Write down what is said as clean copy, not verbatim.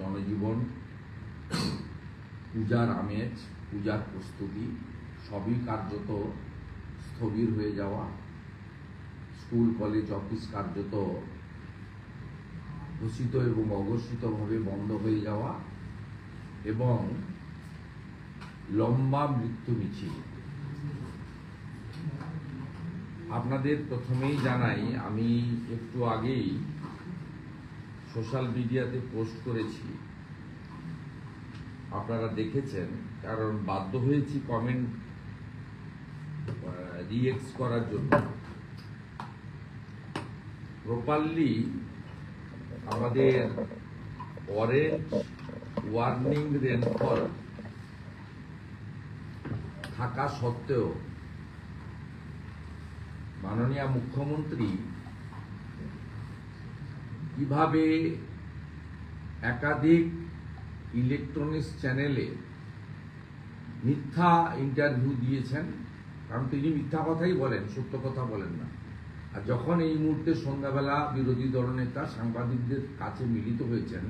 জনজীবন, পূজার আমেজ, পূজার প্রস্তুতি সবই কার্যত স্থবির হয়ে যাওয়া, স্কুল কলেজ অফিস কার্যত ঘোষিত এবং অঘোষিতভাবে বন্ধ হয়ে যাওয়া এবং লম্বা মৃত্যু মিছিল। আপনাদের প্রথমেই জানাই, আমি একটু আগেই সোশ্যাল মিডিয়াতে পোস্ট করেছি, আপনারা দেখেছেন, কারণ বাধ্য হয়েছি কমেন্ট রিঅ্যাক্ট করার জন্য। প্রপারলি আমাদের অরেঞ্জ ওয়ার্নিং রেনফল থাকা সত্ত্বেও মাননীয় মুখ্যমন্ত্রী কিভাবে একাধিক ইলেকট্রনিক্স চ্যানেলে মিথ্যা ইন্টারভিউ দিয়েছেন, কারণ তিনি মিথ্যা কথাই বলেন, সত্য কথা বলেন না। আর যখন এই মুহূর্তে সন্ধ্যাবেলা বিরোধী দলনেতা সাংবাদিকদের কাছে মিলিত হয়েছেন,